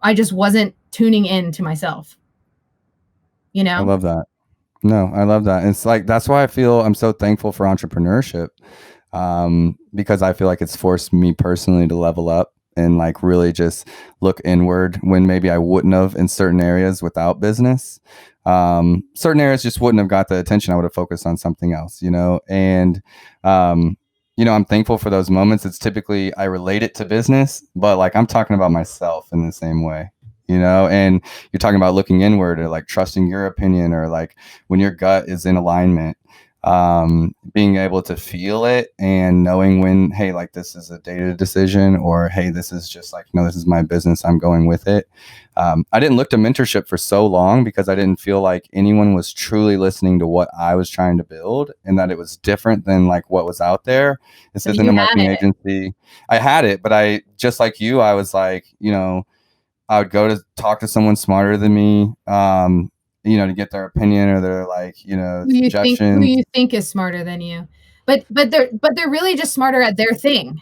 I just wasn't tuning in to myself, I love that. No, I love that. It's like, that's why I'm so thankful for entrepreneurship, because I feel like it's forced me personally to level up and like really just look inward when maybe I wouldn't have in certain areas without business. Certain areas just wouldn't have got the attention. I would have focused on something else, and, I'm thankful for those moments. It's typically, I relate it to business, but like I'm talking about myself in the same way, and you're talking about looking inward or like trusting your opinion, or like when your gut is in alignment. being able to feel it and knowing when, hey, like this is a data decision, or hey, this is just like, no, this is my business, I'm going with it. I didn't look to mentorship for so long because I didn't feel like anyone was truly listening to what I was trying to build, and that it was different than like what was out there. This isn't a marketing agency. I had it, but I, just like you, I was like, I would go to talk to someone smarter than me, to get their opinion or their suggestions. Who you think is smarter than you, but they're really just smarter at their thing.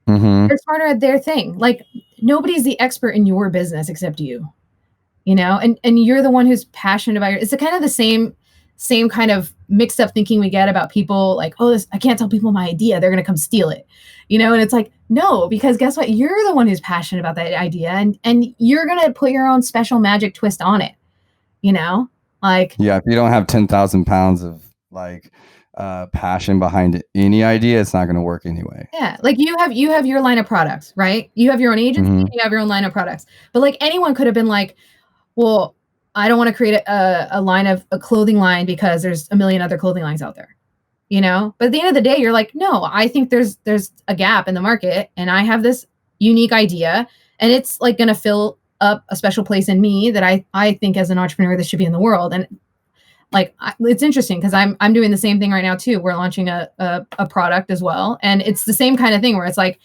Mm-hmm. They're smarter at their thing. Like nobody's the expert in your business except you, and you're the one who's passionate about it's the kind of the same kind of mixed up thinking we get about people like, oh, I can't tell people my idea, they're going to come steal it, and it's like, no, because guess what? You're the one who's passionate about that idea, and you're going to put your own special magic twist on it, like, yeah, if you don't have 10,000 pounds of passion behind any idea, it's not going to work anyway. Yeah. Like you have your line of products, right? You have your own agency, Mm-hmm. you have your own line of products, but like anyone could have been like, well, I don't want to create a clothing line because there's a million other clothing lines out there, but at the end of the day, you're like, no, I think there's a gap in the market and I have this unique idea and it's like going to fill up a special place in me that I think as an entrepreneur, this should be in the world. And like, it's interesting because I'm doing the same thing right now too. We're launching a product as well. And it's the same kind of thing where it's like,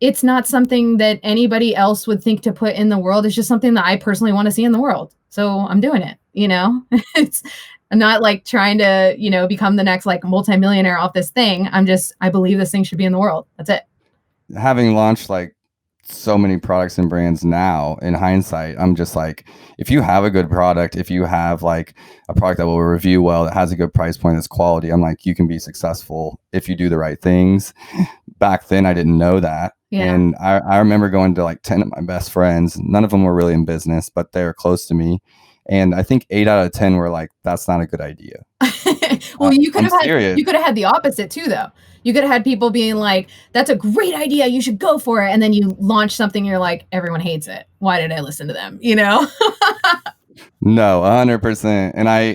it's not something that anybody else would think to put in the world. It's just something that I personally want to see in the world. So I'm doing it, it's not like trying to, become the next like multimillionaire off this thing. I believe this thing should be in the world. That's it. Having launched like so many products and brands now, in hindsight, I'm just like, if you have a good product, if you have like a product that will review well, that has a good price point, that's quality, I'm like, you can be successful if you do the right things. Back then I didn't know that. Yeah. And I remember going to like 10 of my best friends. None of them were really in business, but they're close to me. And I think 8 out of 10 were like, that's not a good idea. Well, you could have had the opposite too, though. You could have had people being like, that's a great idea, you should go for it. And then you launch something, you're like, everyone hates it. Why did I listen to them? No, 100%. And I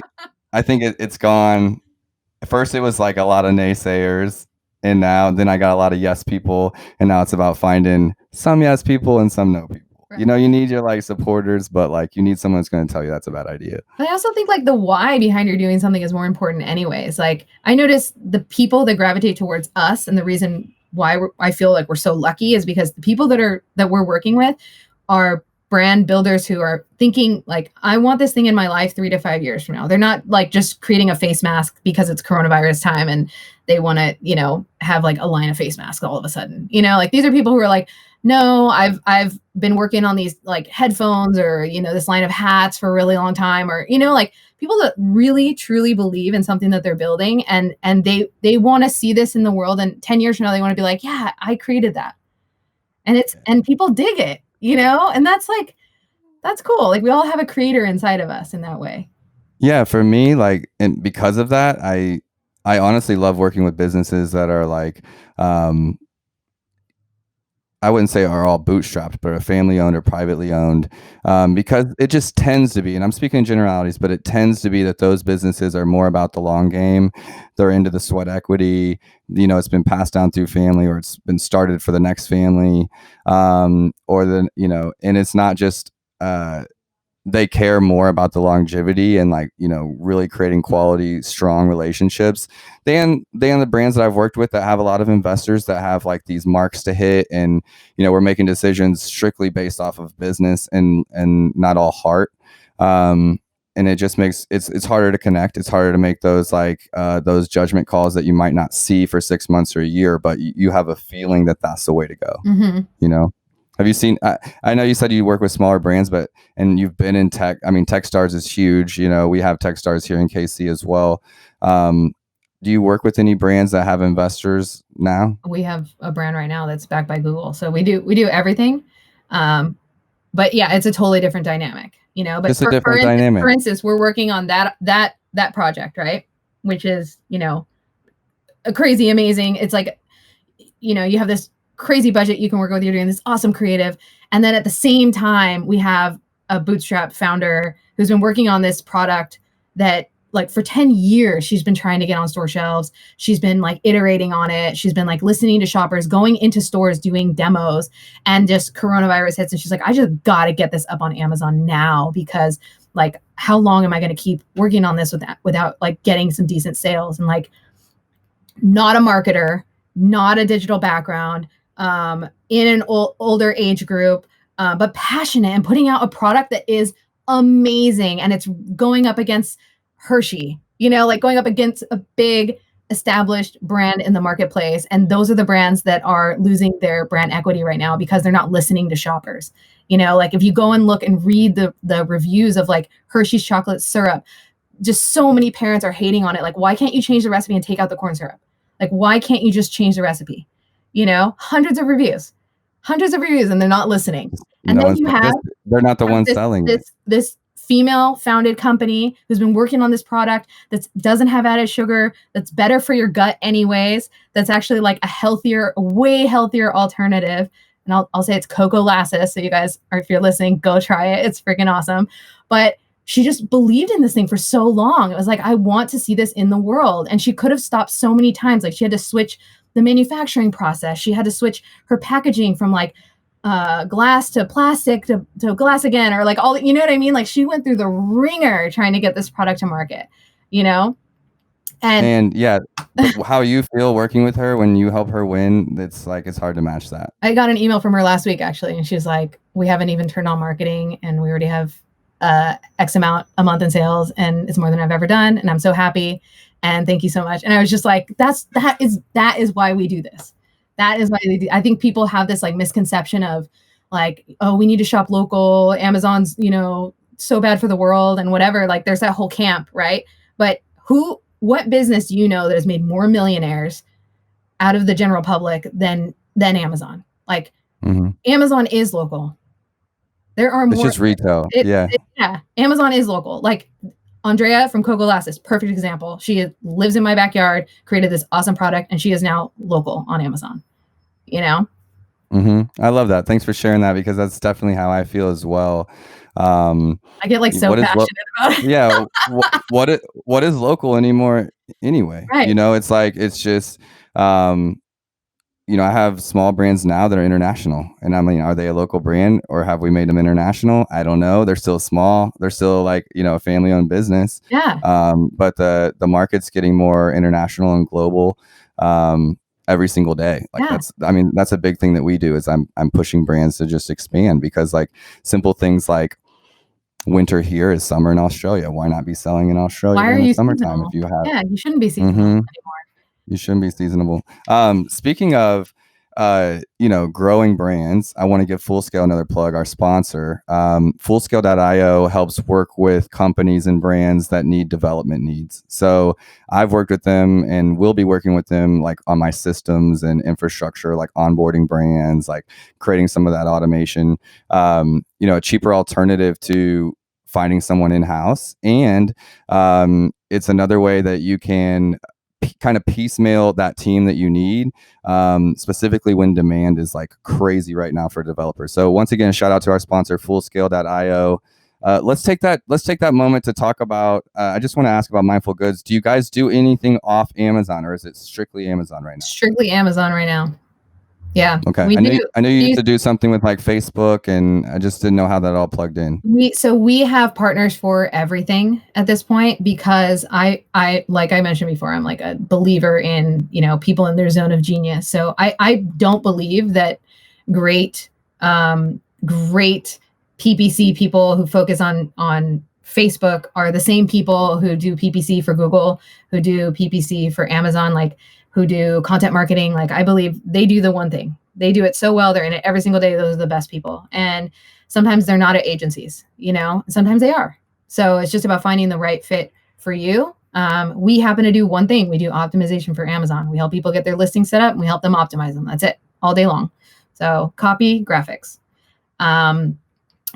think it's gone. At first it was like a lot of naysayers. And then I got a lot of yes people. And now it's about finding some yes people and some no people. Right. You need your like supporters, but like you need someone that's going to tell you that's a bad idea. But I also think like the why behind your doing something is more important anyways. Like I notice the people that gravitate towards us, and the reason why I feel like we're so lucky is because the people that we're working with are brand builders who are thinking like, I want this thing in my life 3 to 5 years from now. They're not like just creating a face mask because it's coronavirus time and they want to, have like a line of face masks all of a sudden, like these are people who are like, no, I've been working on these like headphones or, this line of hats for a really long time, or, like people that really truly believe in something that they're building and they want to see this in the world. And 10 years from now, they want to be like, yeah, I created that. And people dig it, and that's cool. Like we all have a creator inside of us in that way. Yeah. For me, like, and because of that, I honestly love working with businesses that are like, I wouldn't say are all bootstrapped, but are family owned or privately owned, because it just tends to be, and I'm speaking in generalities, but it tends to be that those businesses are more about the long game. They're into the sweat equity, it's been passed down through family, or it's been started for the next family, and it's not just, they care more about the longevity and like, really creating quality, strong relationships than the brands that I've worked with that have a lot of investors that have like these marks to hit. And, we're making decisions strictly based off of business and not all heart. And it just makes it's harder to connect. It's harder to make those those judgment calls that you might not see for 6 months or a year, but you have a feeling that that's the way to go. Mm-hmm. Have you seen, I know you said you work with smaller brands, and you've been in tech. I mean, Techstars is huge. We have Techstars here in KC as well. Do you work with any brands that have investors now? We have a brand right now that's backed by Google. So we do everything. But yeah, it's a totally different dynamic, but it's a different dynamic. For instance, we're working on that project, right? Which is, a crazy, amazing. It's like, you have this crazy budget you can work with, you're doing this awesome creative, and then at the same time we have a bootstrap founder who's been working on this product that like for 10 years, she's been trying to get on store shelves. She's been like iterating on it. She's been like listening to shoppers, going into stores, doing demos, and just coronavirus hits. And she's like, I just got to get this up on Amazon now, because like, how long am I going to keep working on this without like getting some decent sales? And like, not a marketer, not a digital background, in an older age group, but passionate and putting out a product that is amazing. And it's going up against Hershey, like going up against a big established brand in the marketplace. And those are the brands that are losing their brand equity right now because they're not listening to shoppers. Like if you go and look and read the reviews of like Hershey's chocolate syrup, just so many parents are hating on it. Like, why can't you change the recipe and take out the corn syrup? Like, why can't you just change the recipe? Hundreds of reviews, and they're not listening. And then they're not the ones selling this female-founded company who's been working on this product that doesn't have added sugar, that's better for your gut anyways, that's actually like a way healthier alternative. And I'll say it's Cocoa Lasses. So you guys, or if you're listening, go try it. It's freaking awesome. But she just believed in this thing for so long. It was like, I want to see this in the world. And she could have stopped so many times. Like she had to switch the manufacturing process. She had to switch her packaging from like glass to plastic to glass again, or like all, you know what I mean? Like she went through the ringer trying to get this product to market, And yeah, how you feel working with her when you help her win, it's hard to match that. I got an email from her last week actually, and she's like, we haven't even turned on marketing and we already have X amount a month in sales, and it's more than I've ever done, and I'm so happy, and thank you so much. And I was just like, that is why we do this. That is why I think people have this like misconception of like, oh, we need to shop local, Amazon's so bad for the world and whatever. Like there's that whole camp, right? But what business do you know that has made more millionaires out of the general public than Amazon? Like Amazon is local. There are more. It's just retail. Yeah. Amazon is local. Like Andrea from Cocoa Lasses, perfect example. She lives in my backyard, created this awesome product, and she is now local on Amazon. I love that. Thanks for sharing that, because that's definitely how I feel as well. I get like so passionate about it. Yeah. What is local anymore anyway? Right. It's like, it's just, I have small brands now that are international, and I mean, are they a local brand or have we made them international? I don't know. They're still small. They're still like, a family owned business. Yeah. But the market's getting more international and global, every single day. Like that's a big thing that we do is I'm pushing brands to just expand, because like simple things like winter here is summer in Australia. Why not be selling in Australia in the summertime if you have? Yeah, you shouldn't be seasonal anymore. You shouldn't be seasonable. Speaking of, growing brands, I want to give Fullscale another plug, our sponsor. Fullscale.io helps work with companies and brands that need development needs. So I've worked with them and will be working with them like on my systems and infrastructure, like onboarding brands, like creating some of that automation, a cheaper alternative to finding someone in-house. And it's another way that you can kind of piecemeal that team that you need, specifically when demand is like crazy right now for developers. So once again, shout out to our sponsor, Fullscale.io. Let's take that moment to talk about, I just want to ask about Mindful Goods. Do you guys do anything off Amazon, or is it strictly Amazon right now? Strictly Amazon right now. Yeah. Okay. I know you used to do something with like Facebook, and I just didn't know how that all plugged in. We have partners for everything at this point, because I like I mentioned before, I'm like a believer in, people in their zone of genius. So I don't believe that great PPC people who focus on Facebook are the same people who do PPC for Google, who do PPC for Amazon, like who do content marketing. Like I believe they do the one thing. They do it so well. They're in it every single day. Those are the best people. And sometimes they're not at agencies, sometimes they are. So it's just about finding the right fit for you. We happen to do one thing. We do optimization for Amazon. We help people get their listings set up and we help them optimize them. That's it, all day long. So copy, graphics.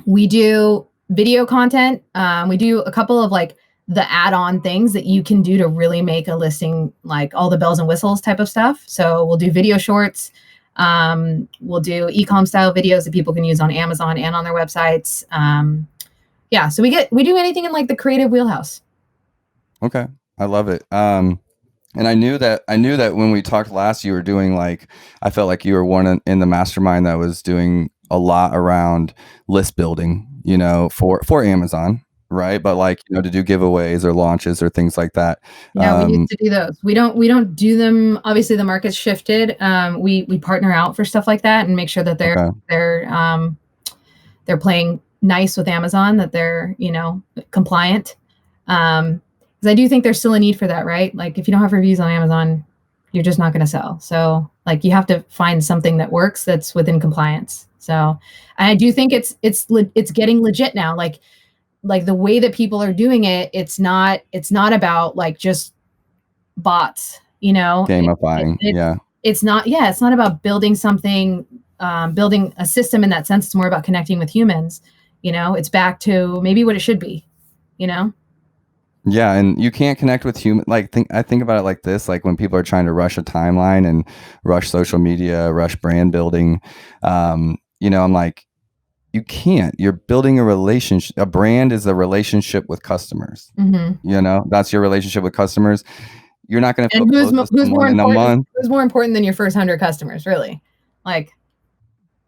We do video content. We do a couple of like the add-on things that you can do to really make a listing, like all the bells and whistles type of stuff. So we'll do video shorts. We'll do Ecom style videos that people can use on Amazon and on their websites. So we do anything in like the creative wheelhouse. Okay. I love it. And I knew that when we talked last, you were doing like, I felt like you were one in the mastermind that was doing a lot around list building, for Amazon, right? But like, to do giveaways or launches or things like that. Yeah, we used to do those. We don't do them. Obviously, the market's shifted. We partner out for stuff like that and make sure that they're playing nice with Amazon, that they're compliant. Because I do think there's still a need for that, right? Like if you don't have reviews on Amazon, you're just not going to sell. So like you have to find something that works that's within compliance. So I do think it's getting legit now. Like the way that people are doing it, it's not about like just bots, Gamifying. It's not about building something, building a system in that sense. It's more about connecting with humans. It's back to maybe what it should be, Yeah, and you can't connect with human. I think about it like this: like when people are trying to rush a timeline and rush social media, rush brand building. I'm like, you can't. You're building a relationship. A brand is a relationship with customers. Mm-hmm. That's your relationship with customers. You're not going to feel close to who's someone in a month. Who's more important than your first 100 customers? Really, like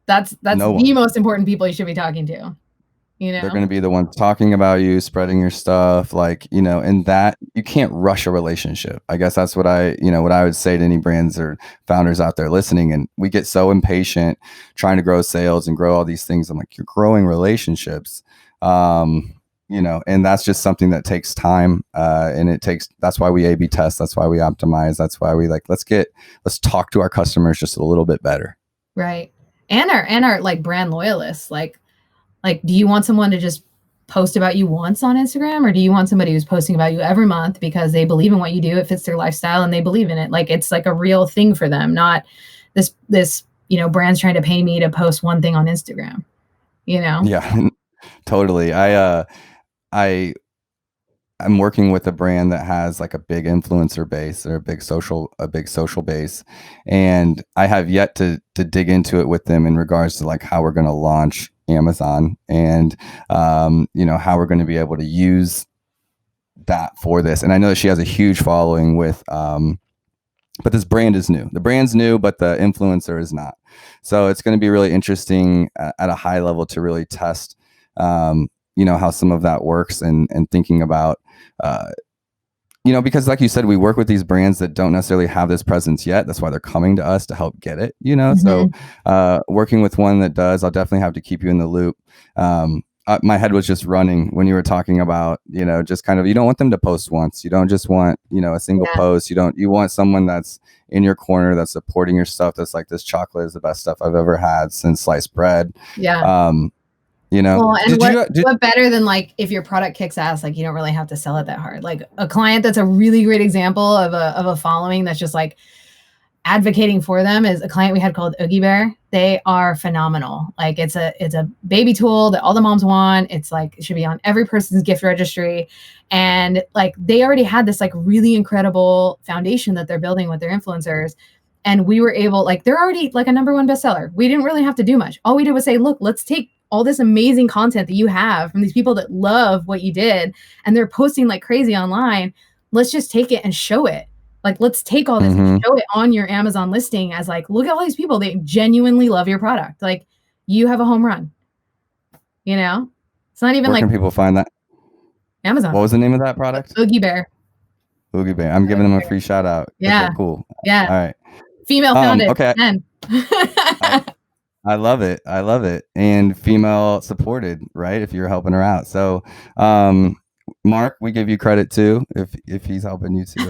that's the most important people you should be talking to. They're going to be the ones talking about you, spreading your stuff, and that you can't rush a relationship. I guess that's what I would say to any brands or founders out there listening. And we get so impatient trying to grow sales and grow all these things. I'm like, you're growing relationships, and that's just something that takes time. And that's why we A/B test. That's why we optimize. That's why we let's talk to our customers just a little bit better. Right. And our like brand loyalists, like, do you want someone to just post about you once on Instagram, or do you want somebody who's posting about you every month because they believe in what you do, it fits their lifestyle, and they believe in it? Like it's like a real thing for them, not this brand's trying to pay me to post one thing on Instagram, Yeah, totally. I'm working with a brand that has like a big influencer base or a big social base. And I have yet to dig into it with them in regards to like how we're going to launch Amazon and, how we're going to be able to use that for this. And I know that she has a huge following with, but this brand is new. The brand's new, but the influencer is not. So it's going to be really interesting at a high level to really test, how some of that works and thinking about, because like you said, we work with these brands that don't necessarily have this presence yet. That's why they're coming to us to help get it, Mm-hmm. So working with one that does, I'll definitely have to keep you in the loop. My head was just running when you were talking about, just kind of, you don't want them to post once. You don't just want, a single post. You want someone that's in your corner, that's supporting your stuff. That's like, this chocolate is the best stuff I've ever had since sliced bread. Yeah. Well, and what better than like if your product kicks ass, like you don't really have to sell it that hard. Like a client that's a really great example of a following that's just like advocating for them is a client we had called Oogie Bear. They are phenomenal. Like it's a baby tool that all the moms want. It's like it should be on every person's gift registry. And like they already had this like really incredible foundation that they're building with their influencers. And we were able, like they're already like a #1 bestseller. We didn't really have to do much. All we did was say, look, let's take all this amazing content that you have from these people that love what you did, and they're posting like crazy online. Let's just take it and show it. Like, let's take all this and show it on your Amazon listing as like, look at all these people. They genuinely love your product. Like you have a home run, It's not even Where can people find that? Amazon. What was the name of that product? Oogie Bear. Oogie Bear. I'm giving them a free shout out. Yeah. Okay, cool. Yeah. All right. Female founded. Okay. I love it. And female supported, right? If you're helping her out. So, Mark, we give you credit too, if he's helping you too.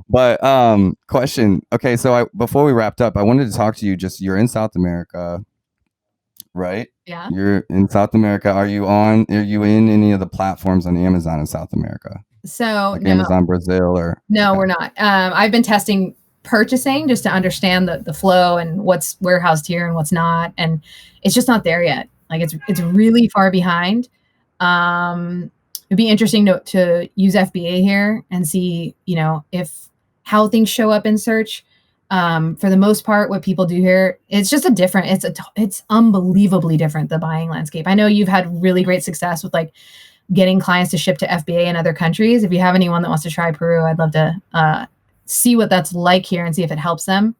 But question. Okay. So before we wrapped up, I wanted to talk to you, you're in South America, right? Yeah. You're in South America. Are you in any of the platforms on Amazon in South America? So like no. Amazon Brazil or? No, we're not. I've been testing purchasing just to understand the flow and what's warehoused here and what's not, and it's just not there yet. Like it's really far behind. It'd be interesting to use FBA here and see if how things show up in search. For the most part, what people do here, it's just it's unbelievably different, the buying landscape. I know you've had really great success with like getting clients to ship to FBA in other countries. If you have anyone that wants to try Peru, I'd love to see what that's like here and see if it helps them.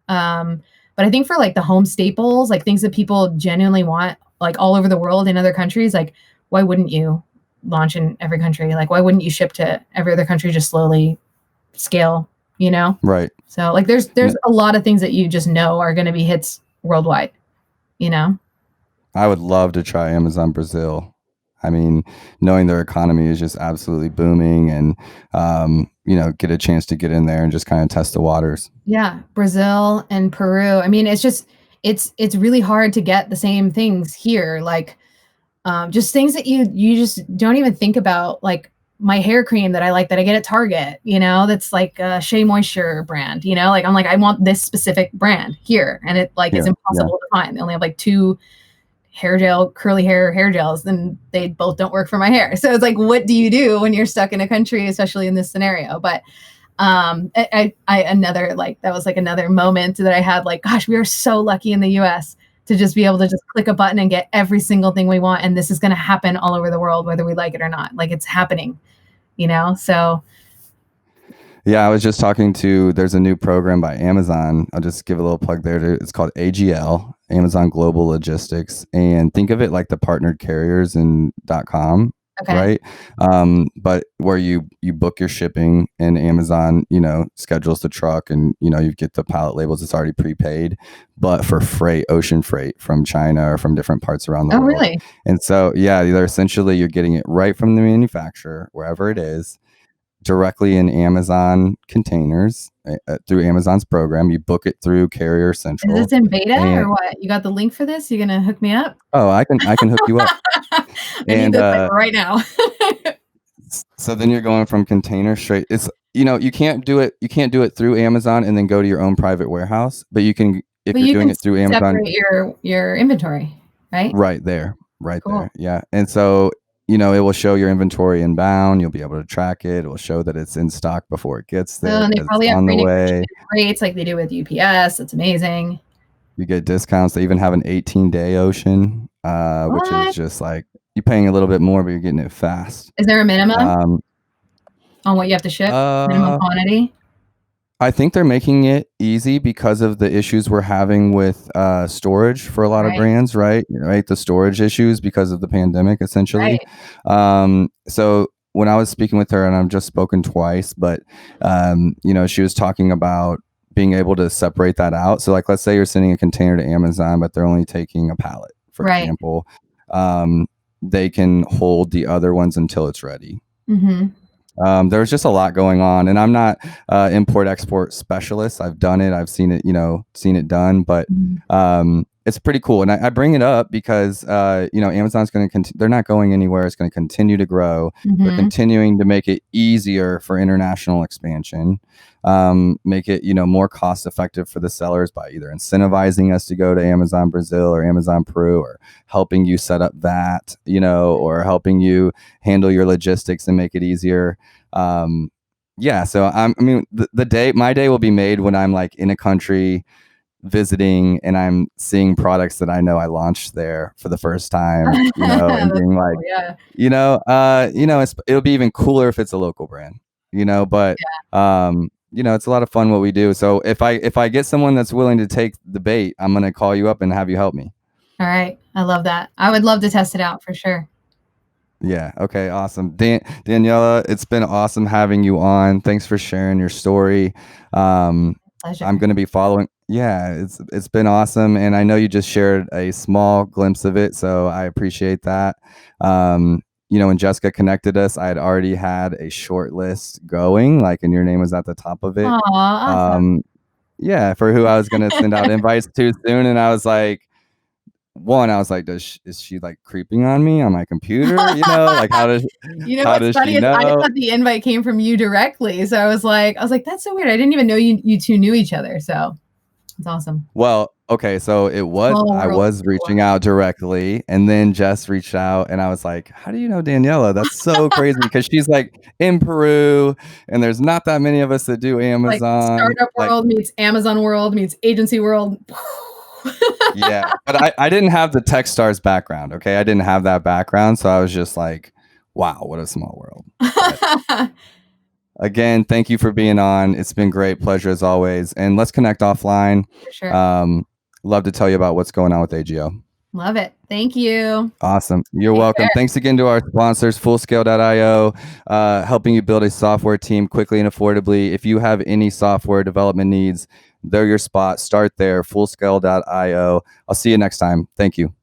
But I think for like the home staples, like things that people genuinely want, like all over the world in other countries, like why wouldn't you launch in every country? Like why wouldn't you ship to every other country, just slowly scale, you know? Right. So like there's a lot of things that you just know are going to be hits worldwide, you know? I would love to try Amazon Brazil. I mean, knowing their economy is just absolutely booming, and get a chance to get in there and just kind of test the waters. Yeah, Brazil and Peru. I mean, it's really hard to get the same things here, like just things that you just don't even think about, like my hair cream that I like that I get at Target, that's like a Shea Moisture brand, like I'm like, I want this specific brand here, and it like is impossible to find. They only have like 2 curly hair gels, then they both don't work for my hair. So it's like, what do you do when you're stuck in a country, especially in this scenario? But that was like another moment that I had, like, gosh, we are so lucky in the US to just be able to just click a button and get every single thing we want. And this is going to happen all over the world, whether we like it or not. Like it's happening, so. Yeah, I was just there's a new program by Amazon. I'll just give a little plug there. It's called AGL, Amazon Global Logistics. And think of it like the partnered carriers in .com, right? But where you book your shipping and Amazon, schedules the truck, and, you get the pallet labels. It's already prepaid, but for freight, ocean freight from China or from different parts around the world. Really? And so, you're getting it right from the manufacturer, wherever it is, directly in Amazon containers through Amazon's program. You book it through Carrier Central. Is this in beta or what? You got the link for this? You gonna hook me up? Oh, I can hook you up. I need this like right now. So then you're going from container straight. It's you can't do it through Amazon and then go to your own private warehouse, but you can if you're doing it through Amazon. Separate your inventory, right? Right there. Yeah. And so it will show your inventory inbound. You'll be able to track it. It will show that it's in stock before it gets there. And they probably have on the way rates like they do with UPS. It's amazing. You get discounts. They even have an 18-day ocean, which is just like you're paying a little bit more, but you're getting it fast. Is there a minimum on what you have to ship? Minimum quantity? I think they're making it easy because of the issues we're having with storage for a lot of brands, right? The storage issues because of the pandemic, essentially. So when I was speaking with her, and I've just spoken twice, but she was talking about being able to separate that out. So like, let's say you're sending a container to Amazon, but they're only taking a pallet, for example. They can hold the other ones until it's ready. There's just a lot going on, and I'm not import-export specialist. I've done it. I've seen it done, but it's pretty cool. And I bring it up because, Amazon's going to they're not going anywhere. It's going to continue to grow. They're continuing to make it easier for international expansion, make it, more cost effective for the sellers by either incentivizing us to go to Amazon Brazil or Amazon Peru, or helping you set up that, or helping you handle your logistics and make it easier. So my day will be made when I'm like in a country visiting and I'm seeing products that I know I launched there for the first time, and being like, it'll be even cooler if it's a local brand, but it's a lot of fun what we do. So if I get someone that's willing to take the bait, I'm going to call you up and have you help me. All right. I love that. I would love to test it out for sure. Yeah. Okay. Awesome. Daniella, it's been awesome having you on. Thanks for sharing your story. Pleasure. I'm going to be following. Yeah, it's been awesome. And I know you just shared a small glimpse of it, so I appreciate that. When Jessica connected us, I had already had a short list going, and your name was at the top of it. Aww, awesome. For who I was going to send out invites to soon. And I was like, is she like creeping on me on my computer? How does what's funny she know? I thought the invite came from you directly. So I was like, that's so weird. I didn't even know you two knew each other. So it's awesome. Well, okay. So I was reaching out directly, and then Jess reached out, and I was like, how do you know Daniella? That's so crazy, because she's like in Peru, and there's not that many of us that do Amazon. Startup world meets Amazon world meets agency world. Yeah, but I didn't have the Techstars background. Okay, I didn't have that background, so I was just like, Wow, what a small world. But again, thank you for being on. It's been great. Pleasure as always. And let's connect offline. For sure. Love to tell you about what's going on with AGO. Love it. Thank you. Awesome. You're Take welcome. care. Thanks again to our sponsors, Fullscale.io, helping you build a software team quickly and affordably. If you have any software development needs, they're your spot. Start there, Fullscale.io. I'll see you next time. Thank you.